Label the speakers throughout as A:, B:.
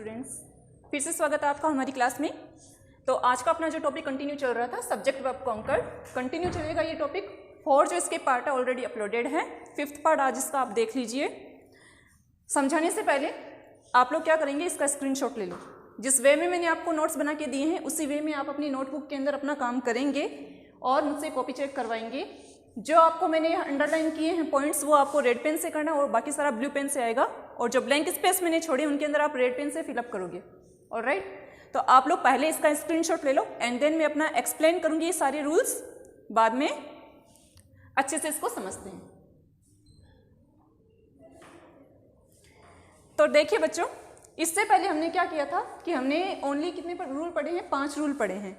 A: Students, फिर से स्वागत है आपका हमारी क्लास में। तो आज का अपना जो टॉपिक कंटिन्यू चल रहा था सब्जेक्ट वर्ब कॉन्कर, कंटिन्यू चलेगा ये टॉपिक। 4 जो इसके पार्ट है ऑलरेडी अपलोडेड है, 5th पार्ट आज इसका आप देख लीजिए। समझाने से पहले आप लोग क्या करेंगे, इसका स्क्रीनशॉट ले लो। जिस वे में मैंने आपको नोट्स बना के दिए हैं उसी वे में आप अपनी नोटबुक के अंदर अपना काम करेंगे और मुझसे कॉपी चेक करवाएंगे। जो आपको मैंने अंडरलाइन किए हैं पॉइंट्स वो आपको रेड पेन से करना है और बाकी सारा ब्लू पेन से आएगा, और जो ब्लैंक स्पेस मैंने छोड़े उनके अंदर आप रेड पेन से फिलअप करोगे। ऑलराइट, तो आप लोग पहले इसका स्क्रीनशॉट ले लो एंड देन मैं अपना एक्सप्लेन करूंगी ये सारे रूल्स, बाद में अच्छे से इसको समझते हैं। तो देखिए बच्चों, इससे पहले हमने क्या किया था कि हमने ओनली कितने रूल पढ़े हैं, 5 रूल पढ़े हैं।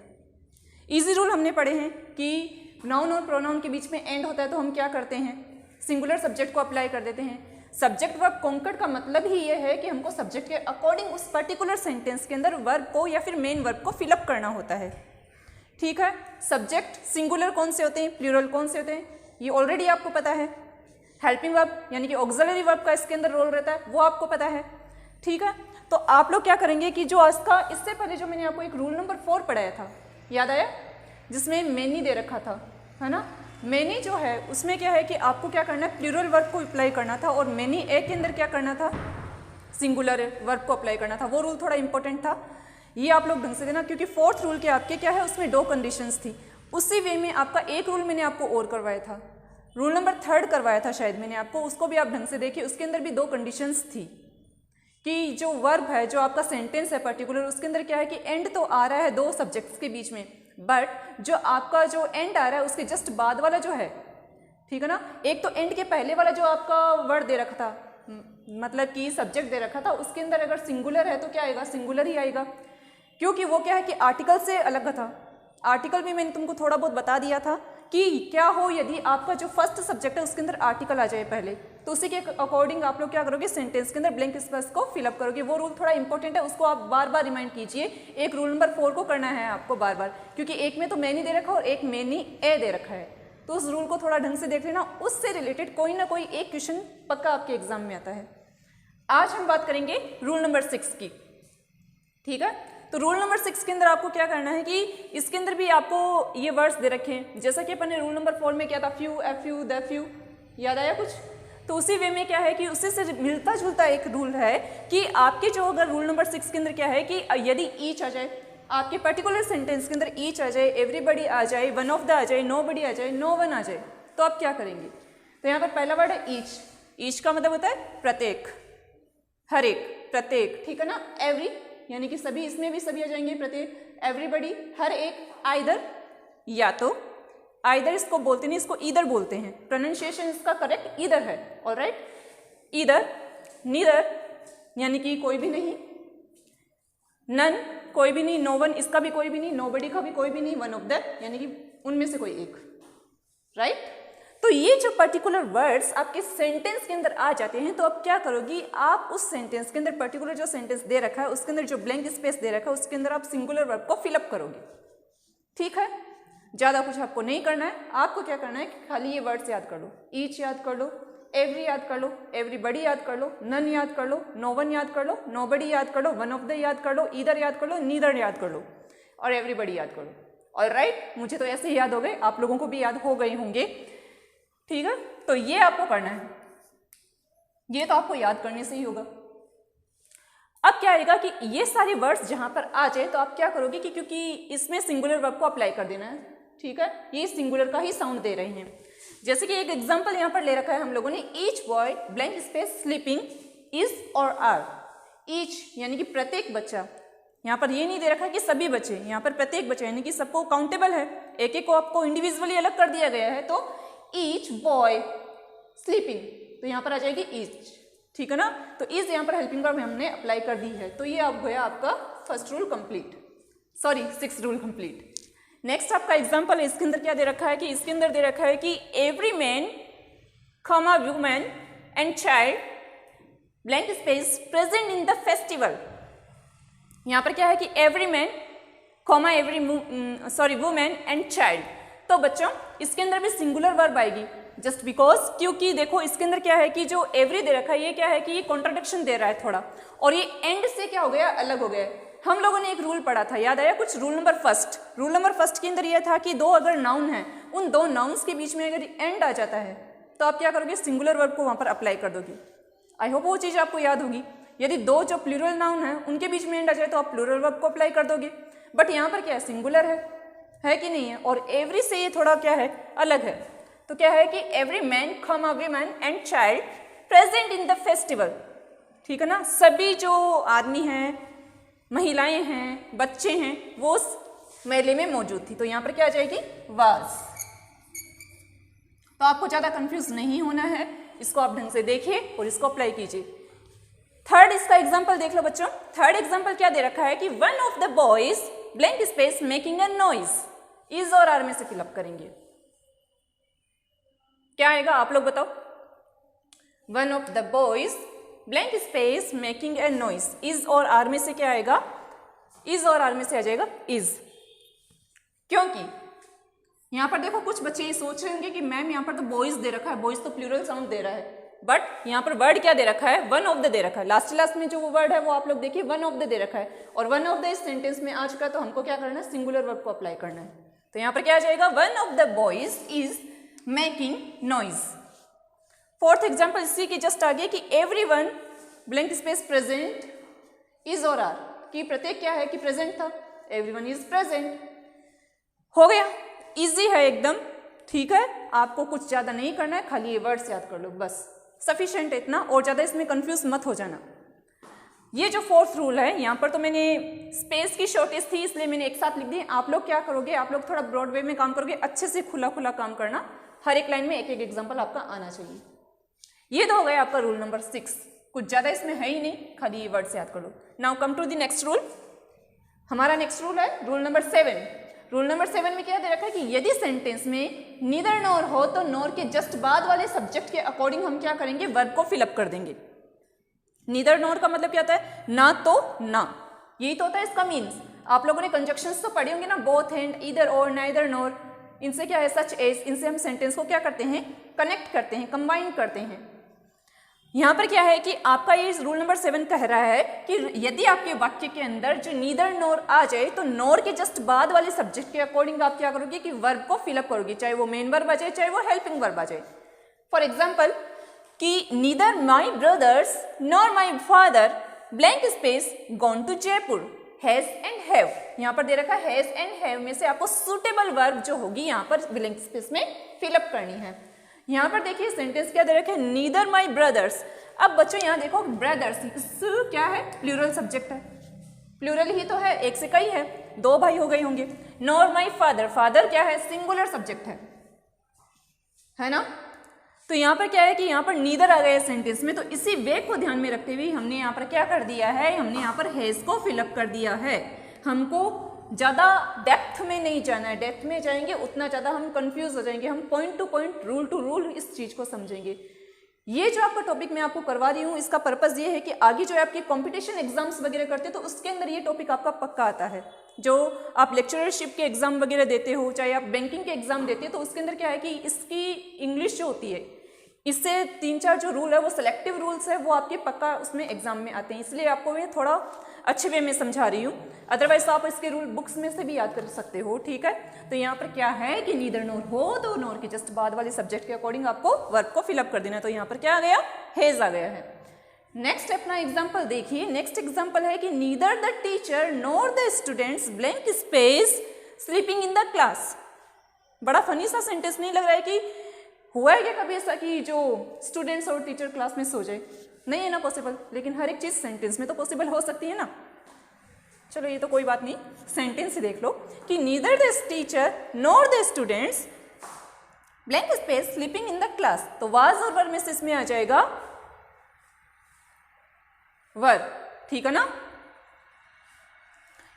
A: इजी रूल हमने पढ़े हैं कि नाउन और प्रोनाउन के बीच में एंड होता है तो हम क्या करते हैं, सिंगुलर सब्जेक्ट को अप्लाई कर देते हैं। सब्जेक्ट वर्ब कॉन्कर्ड का मतलब ही ये है कि हमको सब्जेक्ट के अकॉर्डिंग उस पर्टिकुलर सेंटेंस के अंदर वर्ब को या फिर मेन वर्ब को फिलअप करना होता है। ठीक है, सब्जेक्ट सिंगुलर कौन से होते हैं, प्लूरल कौन से होते हैं, ये ऑलरेडी आपको पता है। हेल्पिंग वर्ब यानी कि ऑक्सिलरी वर्ब का इसके अंदर रोल रहता है वो आपको पता है। ठीक है, तो आप लोग क्या करेंगे कि जो आज का इससे पहले जो मैंने आपको एक रूल नंबर 4 पढ़ाया था, याद आया, जिसमें मेनी दे रखा था, है ना। मेनी जो है उसमें क्या है कि आपको क्या करना है, प्लूरल वर्ब को अप्लाई करना था, और मेनी ए के अंदर क्या करना था, सिंगुलर वर्ब को अप्लाई करना था। वो रूल थोड़ा इंपॉर्टेंट था, ये आप लोग ढंग से देना, क्योंकि 4th रूल के आपके क्या है उसमें 2 कंडीशंस थी। उसी वे में आपका एक रूल मैंने आपको और करवाया था, रूल नंबर 3 करवाया था शायद मैंने आपको, उसको भी आप ढंग से देखिए। उसके अंदर भी 2 कंडीशंस थी कि जो वर्ब है, जो आपका सेंटेंस है पर्टिकुलर, उसके अंदर क्या है कि एंड तो आ रहा है 2 सब्जेक्ट्स के बीच में, बट जो आपका जो एंड आ रहा है उसके जस्ट बाद वाला जो है, ठीक है ना, एक तो एंड के पहले वाला जो आपका वर्ड दे रखा था, मतलब कि सब्जेक्ट दे रखा था, उसके अंदर अगर सिंगुलर है तो क्या आएगा, सिंगुलर ही आएगा, क्योंकि वो क्या है कि आर्टिकल से अलग था। आर्टिकल भी मैंने तुमको थोड़ा बहुत बता दिया था कि क्या हो यदि आपका जो फर्स्ट सब्जेक्ट है उसके अंदर आर्टिकल आ जाए पहले, तो उसी के अकॉर्डिंग आप लोग क्या करोगे, सेंटेंस के अंदर ब्लैंक स्पेस को फिलअप करोगे। वो रूल थोड़ा इंपॉर्टेंट है, उसको आप बार बार रिमाइंड कीजिए। एक रूल नंबर 4 को करना है आपको बार बार, क्योंकि एक में तो मैनी दे रखा और एक मैनी ए दे रखा है, तो उस रूल को थोड़ा ढंग से देख लेना, उससे रिलेटेड कोई ना कोई एक क्वेश्चन पक्का आपके एग्जाम में आता है। आज हम बात करेंगे रूल नंबर 6 की। ठीक है, तो रूल नंबर 6 के अंदर आपको क्या करना है कि इसके अंदर भी आपको ये वर्ड्स दे रखे हैं, जैसा कि अपन ने रूल नंबर 4 में क्या था, few, F you, the few, याद आया कुछ। तो उसी वे में क्या है कि उससे मिलता जुलता एक रूल है कि आपके जो अगर रूल नंबर 6 के अंदर क्या है कि यदि ईच आ जाए आपके पर्टिकुलर सेंटेंस के अंदर, ईच आ जाए, एवरीबडी आ जाए, वन ऑफ द आ जाए, नोबडी आ जाए, नो वन आ जाए, तो आप क्या करेंगे। तो यहाँ पर पहला वर्ड है ईच। ईच का मतलब होता है प्रत्येक, हर एक, प्रत्येक, ठीक है ना। एवरी यानी कि सभी, इसमें भी सभी आ जाएंगे, प्रत्येक, एवरीबडी, हर एक, आइदर, या तो, आइदर इसको बोलते नहीं, इसको ईदर बोलते हैं, प्रोनाउंसिएशन इसका करेक्ट ईदर है। ऑलराइट, ईदर, नीदर यानी कि कोई भी नहीं, नन कोई भी नहीं, नो वन इसका भी कोई भी नहीं, नोबडी का भी कोई भी नहीं, वन ऑफ द यानी कि उनमें से कोई एक। राइट, तो ये जो पर्टिकुलर वर्ड्स आपके सेंटेंस के अंदर आ जाते हैं, तो अब क्या करोगी, आप उस सेंटेंस के अंदर पर्टिकुलर जो सेंटेंस दे रखा है उसके अंदर जो ब्लैंक स्पेस दे रखा है उसके अंदर आप सिंगुलर वर्ब को फिलअप करोगे। ठीक है, ज़्यादा कुछ आपको नहीं करना है, आपको क्या करना है कि खाली ये वर्ड्स याद कर लो, ईच याद कर लो, एवरी याद कर लो, एवरीबडी याद कर लो, नन याद कर लो, नो वन याद कर लो, नोबडी याद कर लो, वन ऑफ द याद कर लो, ईदर याद कर लो, नीदर याद कर लो, और एवरीबडी याद कर लो। ऑलराइट, मुझे तो ऐसे ही याद हो गए, आप लोगों को भी याद हो गए होंगे। ठीक है, तो ये आपको करना है, ये तो आपको याद करने से ही होगा। अब क्या आएगा कि ये सारे वर्ड्स जहां पर आ जाए तो आप क्या करोगे कि क्योंकि इसमें सिंगुलर वर्ब को अप्लाई कर देना है, ठीक है, ये सिंगुलर का ही साउंड दे रहे हैं। जैसे कि एक एग्जांपल यहां पर ले रखा है हम लोगों ने, each boy blank space sleeping is और आर। ईच यानी कि प्रत्येक बच्चा, यहाँ पर ये नहीं दे रखा है कि सभी बच्चे, यहाँ पर प्रत्येक बच्चा यानी कि सबको काउंटेबल है, एक एक को आपको इंडिविजुअली अलग कर दिया गया है। तो ईच बॉय स्लीपिंग, तो यहाँ पर आ जाएगी ईच, ठीक है ना। तो इज यहाँ पर हेल्पिंग वर्ब हमने अप्लाई कर दी है, तो ये अब गया आपका first rule complete, sorry 6th rule complete. Next आपका एग्जांपल है, इसके अंदर क्या दे रखा है कि इसके अंदर दे रखा है कि every man comma women and child blank space present in the festival. यहाँ पर क्या है कि every man comma every women and child, तो बच्चों इसके अंदर भी सिंगुलर वर्ब आएगी, जस्ट बिकॉज, क्योंकि देखो इसके अंदर क्या है कि जो एवरी दे रखा है ये क्या है कि ये कॉन्ट्राडिक्शन दे रहा है थोड़ा, और ये एंड से क्या हो गया, अलग हो गया। हम लोगों ने एक रूल पढ़ा था, याद आया कुछ, रूल नंबर फर्स्ट के अंदर ये था कि दो अगर नाउन है, उन दो नाउन्स के बीच में अगर एंड आ जाता है तो आप क्या करोगे, सिंगुलर वर्ब को वहां पर अप्लाई कर दोगे। आई होप वो चीज़ आपको याद होगी। यदि दो जो प्लूरल नाउन है उनके बीच में एंड आ जाए तो आप प्लूरल वर्ब को अप्लाई कर दोगे, बट यहाँ पर क्या है, सिंगुलर है कि नहीं है, और एवरी से ये थोड़ा क्या है, अलग है। तो क्या है कि every man come women and child present in the festival, ठीक है ना, सभी जो आदमी हैं, महिलाएं हैं, बच्चे हैं, वो उस मेले में मौजूद थी। तो यहाँ पर क्या आ जाएगी, वाज। तो आपको ज़्यादा कंफ्यूज नहीं होना है, इसको आप ढंग से देखिए और इसको अप्लाई कीजिए। थर्ड इसका एग्जाम्पल देख लो बच्चों। थर्ड एग्जाम्पल क्या दे रखा है कि one of the boys blank space making a noise, is और आर में से फिलअप करेंगे। क्या आएगा आप लोग बताओ। One of the boys blank space making a noise, is और आर में से क्या आएगा, इज और आर में से आ जाएगा इज। क्योंकि यहां पर देखो कुछ बच्चे ये सोच रहे होंगे कि मैम यहाँ पर तो बॉयज दे रखा है, बॉयज तो प्लूरल साउंड दे रहा है, बट यहाँ पर वर्ड क्या दे रखा है, वन ऑफ द दे रखा है। लास्ट में जो वर्ड है वो आप लोग देखिए, वन ऑफ द दे रखा है, और वन ऑफ द इस सेंटेंस में आ चुका है, तो हमको क्या करना है, सिंगुलर वर्ब को अप्लाई करना है। तो यहाँ पर क्या आ जाएगा, one of the boys is making noise. Fourth example इसी की जस्ट आगे कि every one blank space present is और आर, कि प्रत्येक क्या है कि प्रेजेंट था, एवरी वन इज प्रेजेंट। हो गया, इजी है एकदम, ठीक है, आपको कुछ ज्यादा नहीं करना है, खाली ये वर्ड्स याद कर लो बस, सफिशिएंट है इतना, और ज्यादा इसमें कंफ्यूज मत हो जाना। ये जो फोर्थ रूल है, यहाँ पर तो मैंने स्पेस की शॉर्टेज थी इसलिए मैंने एक साथ लिख दी। आप लोग क्या करोगे, आप लोग थोड़ा ब्रॉड वे में काम करोगे, अच्छे से खुला खुला काम करना, हर एक लाइन में एक एक एग्जाम्पल आपका आना चाहिए। ये तो हो गया आपका रूल नंबर 6, कुछ ज्यादा इसमें है ही नहीं, खाली ये वर्ड से याद कर लो। Now come to the next rule. हमारा नेक्स्ट रूल है रूल नंबर 7। रूल नंबर 7 में क्या दे रखा है कि यदि सेंटेंस में नीदर नॉर हो तो नॉर के जस्ट बाद वाले सब्जेक्ट के अकॉर्डिंग हम क्या करेंगे, वर्ब को फिलअप कर देंगे। नीदर नॉर का मतलब क्या होता है, ना तो ना, यही तो होता है इसका मीन्स। आप लोगों ने कंजक्शंस तो पढ़े होंगे ना, बोथ एंड, ईदर और, नाइदर नॉर, इनसे क्या है, सच एज, इनसे हम सेंटेंस को क्या करते हैं, कनेक्ट करते हैं, कंबाइन करते हैं। यहाँ पर क्या है कि आपका ये रूल नंबर 7 कह रहा है कि यदि आपके वाक्य के अंदर जो नीदर नॉर आ जाए तो नॉर के जस्ट बाद वाले सब्जेक्ट के अकॉर्डिंग आप क्या करोगे कि वर्ब को फिलअप करोगे, चाहे वो मेन वर्ब आ जाए, चाहे वो हेल्पिंग वर्ब आ जाए। फॉर एग्जाम्पल कि neither my brothers nor my father blank space gone to Jaipur has and have. यहाँ पर दे रखा है हैज एंड हैव में से आपको सुटेबल वर्ब जो होगी यहाँ पर ब्लैंक स्पेस में फिलअप करनी है। यहाँ पर देखिए सेंटेंस क्या दे रखे है, नीदर माई ब्रदर्स। अब बच्चों यहाँ देखो ब्रदर्स क्या है, प्लूरल सब्जेक्ट है, प्लूरल ही तो है, एक से कई है, दो भाई हो गए होंगे। नॉर माई फादर, फादर क्या है, सिंगुलर सब्जेक्ट है ना। तो यहाँ पर क्या है कि यहाँ पर नीदर आ गया सेंटेंस में, तो इसी वे को ध्यान में रखते हुए हमने यहाँ पर क्या कर दिया है, हमने यहाँ पर हैज को फिलअप कर दिया है। हमको ज़्यादा डेप्थ में नहीं जाना है, डेप्थ में जाएंगे उतना ज़्यादा हम कंफ्यूज हो जाएंगे, हम point to point, rule to rule इस चीज़ को समझेंगे। ये जो आपका टॉपिक मैं आपको करवा रही हूँ, इसका पर्पज़ ये है कि आगे जो आपके कॉम्पिटिशन एग्जाम्स वगैरह करते हो तो उसके अंदर ये टॉपिक आपका पक्का आता है। जो आप लेक्चरशिप के एग्जाम वगैरह देते हो, चाहे आप बैंकिंग के एग्जाम देते हो, तो उसके अंदर क्या है कि इसकी इंग्लिश जो होती है, इससे 3-4 जो रूल है वो सिलेक्टिव रूल्स है, वो आपके पक्का उसमें एग्जाम में आते हैं, इसलिए आपको मैं थोड़ा अच्छे वे में समझा रही हूँ। अदरवाइज आप इसके रूल बुक्स में से भी याद कर सकते हो, ठीक है। तो यहाँ पर क्या है कि नीदर नॉर हो तो नॉर के जस्ट बाद वाले सब्जेक्ट के अकॉर्डिंग आपको वर्ब को फिलअप कर देना है। तो यहाँ पर क्या आ गया, हेज आ गया है। नेक्स्ट अपना एग्जाम्पल देखिए। नेक्स्ट एग्जाम्पल है कि neither the teacher nor the students blank space sleeping in the class. बड़ा फनी सा सेंटेंस नहीं लग रहा है कि हुआ है क्या कभी ऐसा कि जो स्टूडेंट्स और टीचर क्लास में सो जाए, नहीं है ना पॉसिबल, लेकिन हर एक चीज़ सेंटेंस में तो पॉसिबल हो सकती है ना। चलो ये तो कोई बात नहीं, सेंटेंस ही देख लो कि neither the teacher nor the students blank space sleeping in the class. तो वाज और वर में से इसमें आ जाएगा वर, ठीक है ना।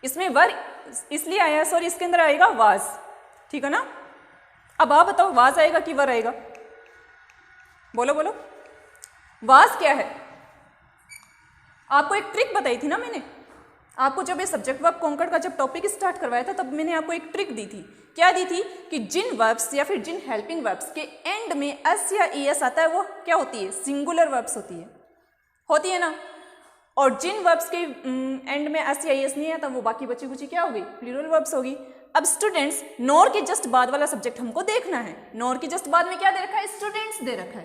A: इसमें वर इसलिए आया, सॉरी इसके अंदर आएगा वाज, ठीक है ना। अब आप बताओ वाज आएगा कि वर आएगा, बोलो बोलो। वाज क्या है, आपको एक ट्रिक बताई थी ना मैंने, आपको जब ये सब्जेक्ट वर्ब कॉन्कर्ड का जब टॉपिक स्टार्ट करवाया था तब मैंने आपको एक ट्रिक दी थी। क्या दी थी कि जिन वर्ब्स या फिर जिन हेल्पिंग वर्ब्स के एंड में एस या ईएस आता है वो क्या होती है, सिंगुलर वर्ब्स होती है ना। और जिन वर्ब्स के एंड में एस या ईएस नहीं आता वो बाकी बची कुची क्या होगी, प्लूरल वर्ब्स होगी। अब स्टूडेंट्स, नॉर के जस्ट बाद वाला सब्जेक्ट हमको देखना है। नॉर के जस्ट बाद में क्या दे रखा है, स्टूडेंट्स दे रखा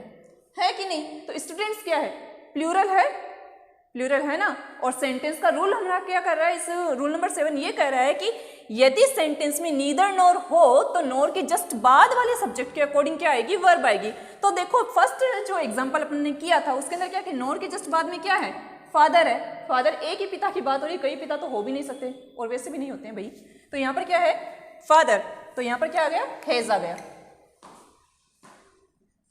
A: है कि नहीं। तो स्टूडेंट्स क्या है, प्लूरल है ना। और सेंटेंस का रूल हमारा क्या कर रहा है, इस रूल नंबर 7 ये कह रहा है कि यदि सेंटेंस में नीदर नॉर हो तो नॉर के जस्ट बाद वाले सब्जेक्ट के अकॉर्डिंग क्या आएगी, वर्ब आएगी। तो देखो फर्स्ट जो एग्जांपल अपने किया था उसके अंदर क्या कि नॉर के जस्ट बाद में क्या है, फादर है। फादर एक ही पिता की बात हो रही है, कई पिता तो हो भी नहीं सकते और वैसे भी नहीं होते हैं भाई। तो यहाँ पर क्या है, फादर, तो यहाँ पर क्या आ गया, हैज आ गया।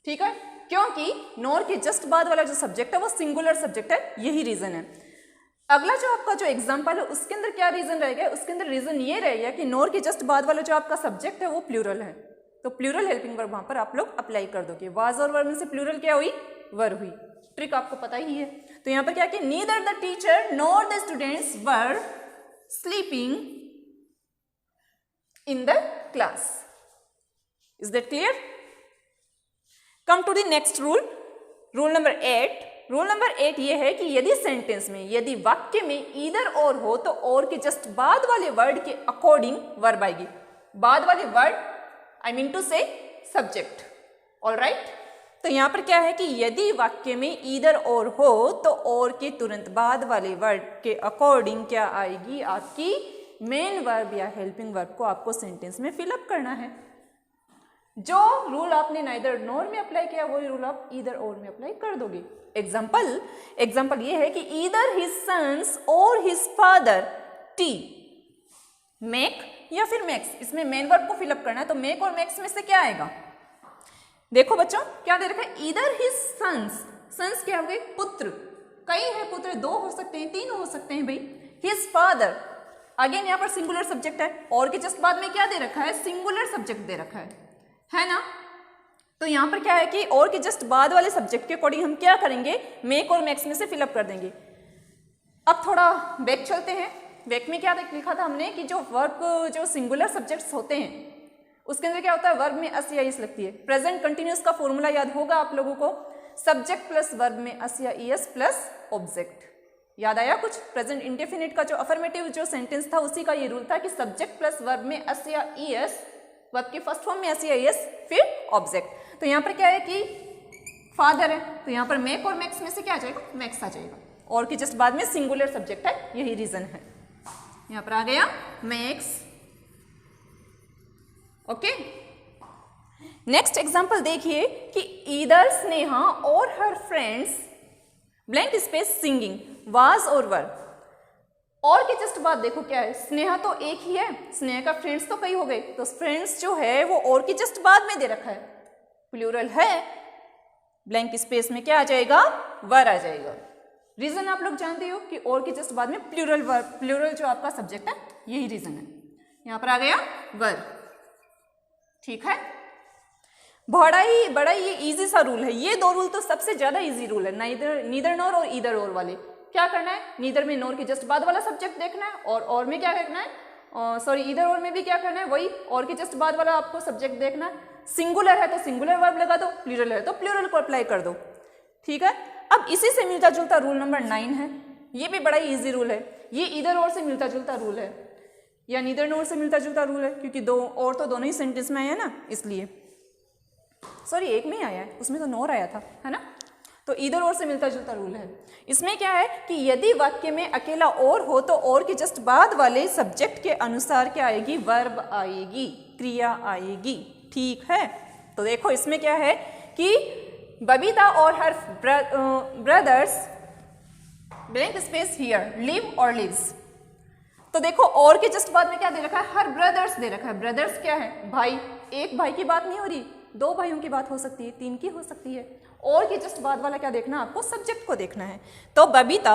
A: ठीक है, क्योंकि नॉर के जस्ट बाद वाला जो सब्जेक्ट है वो सिंगुलर सब्जेक्ट है, यही रीजन है। अगला जो आपका जो एग्जांपल है उसके अंदर क्या रीजन रहेगा, उसके अंदर रीजन ये रहेगा कि नॉर के जस्ट बाद वाला जो आपका सब्जेक्ट है वो प्लूरल है। तो प्लूरल हेल्पिंग वर्ब वहां पर आप लोग अप्लाई कर दोगे। वाज और वर में से प्लूरल क्या हुई, वर हुई। ट्रिक आपको पता ही है। तो यहाँ पर क्या कि neither the teacher nor the students were sleeping in the class. Is that clear? Come to the next rule, rule number 8। Rule number 8 ये है कि यदि सेंटेंस में, यदि वाक्य में ईदर और हो तो और के जस्ट बाद वाले वर्ड के अकॉर्डिंग वर्ब आएगी। बाद वाले वर्ड आई मीन टू से सब्जेक्ट। ऑलराइट, तो यहां पर क्या है कि यदि वाक्य में ईदर और हो तो और के तुरंत बाद वाले वर्ड के अकॉर्डिंग क्या आएगी, आपकी मेन वर्ब या हेल्पिंग वर्ब को आपको सेंटेंस में फिलअप करना है। जो रूल आपने नाइदर नॉर में अप्लाई किया वही रूल आप ईदर और में अप्लाई कर दोगे। एग्जाम्पल ये है कि ईदर हिज सन्स और हिज फादर टी मेक या फिर मेक्स, इसमें मेन वर्ब को फिलअप करना है। तो मेक और मेक्स में से क्या आएगा, देखो बच्चों क्या दे रखा है, ईदर हिज सन्स क्या हो गए, पुत्र। कई है पुत्र, 2 हो सकते हैं, 3 हो सकते हैं भाई। हिज फादर, अगेन यहाँ पर सिंगुलर सब्जेक्ट है और के जस्ट बाद में क्या दे रखा है, सिंगुलर सब्जेक्ट दे रखा है ना। तो यहाँ पर क्या है कि और के जस्ट बाद वाले सब्जेक्ट के अकॉर्डिंग हम क्या करेंगे, मेक और मैक्स में से फिलअप कर देंगे। अब थोड़ा बैक चलते हैं। बैक में क्या लिखा था हमने कि जो वर्ब जो सिंगुलर सब्जेक्ट्स होते हैं उसके अंदर क्या होता है, वर्ब में अस या ईएस लगती है। प्रेजेंट कंटिन्यूअस का फॉर्मूला याद होगा आप लोगों को, सब्जेक्ट प्लस वर्ब में अस या ईएस प्लस ऑब्जेक्ट। याद आया कुछ? प्रेजेंट इंडेफिनिट का जो अफर्मेटिव जो सेंटेंस था उसी का ये रूल था कि सब्जेक्ट प्लस वर्ब में अस या ईएस, वर्ब के फर्स्ट फॉर्म में अस या ईएस फिर ऑब्जेक्ट। तो यहाँ पर क्या है कि फादर है तो यहाँ पर मेक और मैक्स में से क्या आ जाएगा, मैक्स आ जाएगा। और के जस्ट बाद में सिंगुलर सब्जेक्ट है, यही रीजन है। यहाँ पर आ गया मैक्स। ओके, नेक्स्ट एग्जांपल देखिए कि ईदर स्नेहा और हर friends blank space singing was और वर। और के जस्ट बाद देखो क्या है, स्नेहा तो एक ही है, स्नेहा का फ्रेंड्स तो कई हो गए, तो फ्रेंड्स जो है वो और के जस्ट बाद में दे रखा है, प्लूरल है। ब्लैंक स्पेस में क्या आ जाएगा, वर आ जाएगा। रीजन आप लोग जानते हो कि और के जस्ट बाद में प्लूरल वर्ब, प्लूरल जो आपका सब्जेक्ट है, यही रीजन है। यहां पर आ गया वर। ठीक है, बड़ा ही ये इजी सा रूल है। ये 2 रूल तो सबसे ज्यादा इजी रूल है, नीदर नॉर और ईदर और वाले। क्या करना है, नीदर में नॉर के जस्ट बाद वाला सब्जेक्ट देखना है और में क्या करना है, सॉरी ईदर और में भी क्या करना है, वही और के जस्ट बाद वाला आपको सब्जेक्ट देखना है। सिंगुलर है तो सिंगुलर वर्ब लगा दो, प्लूरल है तो प्लूरल को अप्लाई कर दो। ठीक है, अब इसी से मिलता जुलता रूल नंबर 9 है। ये भी बड़ा ही इजी रूल है। ये ईदर और से मिलता जुलता रूल है या नीदर नॉर से मिलता जुलता रूल है, क्योंकि दो और तो दोनों ही सेंटेंस में आया है ना, इसलिए सॉरी एक में ही आया है, उसमें तो नॉर आया था, है ना। तो ईदर और से मिलता जुलता रूल है। इसमें क्या है कि यदि वाक्य में अकेला और हो तो और के जस्ट बाद वाले सब्जेक्ट के अनुसार क्या आएगी, वर्ब आएगी, क्रिया आएगी। ठीक है, तो देखो इसमें क्या है कि बबीता और her brothers blank space here live और लिव्स। तो देखो और के जस्ट बाद में क्या दे रखा है, हर ब्रदर्स दे रखा है। ब्रदर्स क्या है, भाई। एक भाई की बात नहीं हो रही, 2 भाइयों की बात हो सकती है, 3 की हो सकती है। और के जस्ट बाद वाला क्या देखना, आपको सब्जेक्ट को देखना है। तो बबीता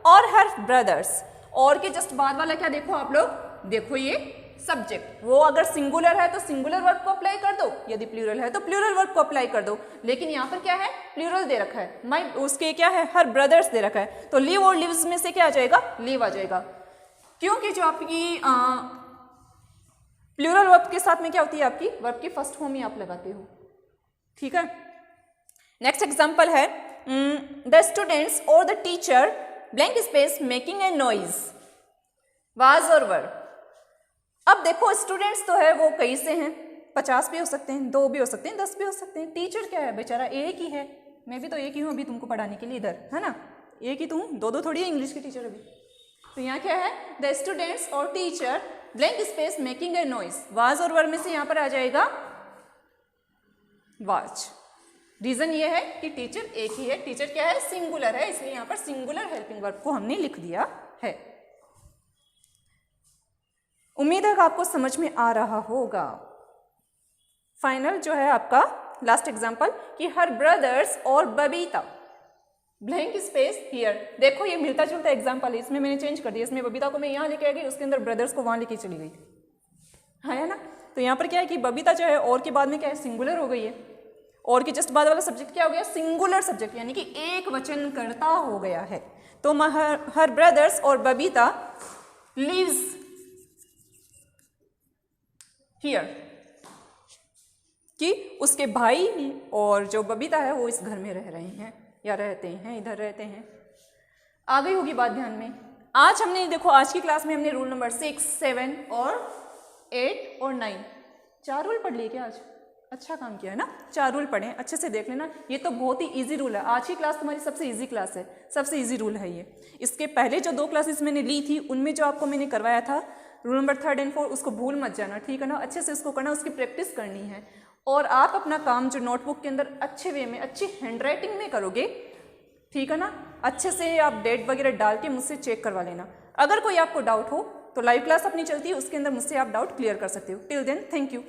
A: और हर ब्रदर्स, और के जस्ट बाद वाला क्या देखो आप लोग, देखो ये सब्जेक्ट। वो अगर सिंगुलर है तो सिंगुलर वर्ब को अप्लाई कर दो, यदि प्लूरल है तो प्लूरल वर्ब को अप्लाई कर दो। लेकिन यहाँ पर क्या है, प्लूरल दे रखा है, उसके क्या है, हर ब्रदर्स दे रखा है। तो लिव और लिव्स में से क्या आ जाएगा, लिव आ जाएगा। क्योंकि जो आपकी प्लूरल वर्ब के साथ में क्या होती है, आपकी वर्ब की फर्स्ट फॉर्म ही आप लगाते हो, ठीक है। नेक्स्ट एग्जांपल है द स्टूडेंट्स और the teacher blank space making a noise, was और वर। अब देखो स्टूडेंट्स तो है वो कई से हैं, 50 भी हो सकते हैं, 2 भी हो सकते हैं, 10 भी हो सकते हैं। टीचर क्या है बेचारा, एक ही है, मैं भी तो एक ही हूँ अभी तुमको पढ़ाने के लिए इधर, है ना, एक ही तुम, 2 थोड़ी है इंग्लिश की टीचर अभी। तो यहाँ क्या है, द स्टूडेंट्स और teacher blank space making a noise, was और वर में से यहाँ पर आ जाएगा वाज। रीजन ये है कि टीचर एक ही है, टीचर क्या है, सिंगुलर है, इसलिए यहाँ पर सिंगुलर हेल्पिंग वर्ब को हमने लिख दिया है। उम्मीद है कि आपको समझ में आ रहा होगा। फाइनल जो है आपका लास्ट एग्जांपल कि हर ब्रदर्स और बबीता ब्लैंक स्पेस हियर। देखो ये मिलता जुलता एग्जांपल है, इसमें मैंने चेंज कर दिया, इसमें बबीता को मैं यहाँ लेके आ गई, उसके अंदर ब्रदर्स को वहां लेके चली गई, है ना। तो यहाँ पर क्या है कि बबीता जो है और के बाद में क्या है, सिंगुलर हो गई है, और के जस्ट बाद वाला सब्जेक्ट क्या हो गया, सिंगुलर सब्जेक्ट, यानी कि एक वचन करता हो गया है। तो हर ब्रदर्स और बबीता लिव्स हियर, कि उसके भाई और जो बबीता है वो इस घर में रह रहे हैं या रहते हैं, इधर रहते हैं। आ गई होगी बात ध्यान में। आज हमने देखो, आज की क्लास में हमने रूल नंबर 6, 7 और 8 और 9 4 रूल पढ़ लिए क्या आज? अच्छा काम किया है ना, 4 रूल पढ़े, अच्छे से देख लेना। ये तो बहुत ही इजी रूल है, आज की क्लास तुम्हारी सबसे इजी क्लास है, सबसे इजी रूल है ये। इसके पहले जो 2 क्लासेस मैंने ली थी उनमें जो आपको मैंने करवाया था रूल नंबर 3 और 4, उसको भूल मत जाना, ठीक है ना, अच्छे से उसको करना, उसकी प्रैक्टिस करनी है। और आप अपना काम जो नोटबुक के अंदर अच्छे वे में, अच्छी हैंडराइटिंग में करोगे, ठीक है ना, अच्छे से आप डेट वगैरह डाल के मुझसे चेक करवा लेना। अगर कोई आपको डाउट हो तो लाइव क्लास अपनी चलती है, उसके अंदर मुझसे आप डाउट क्लियर कर सकते हो। Till then thank you.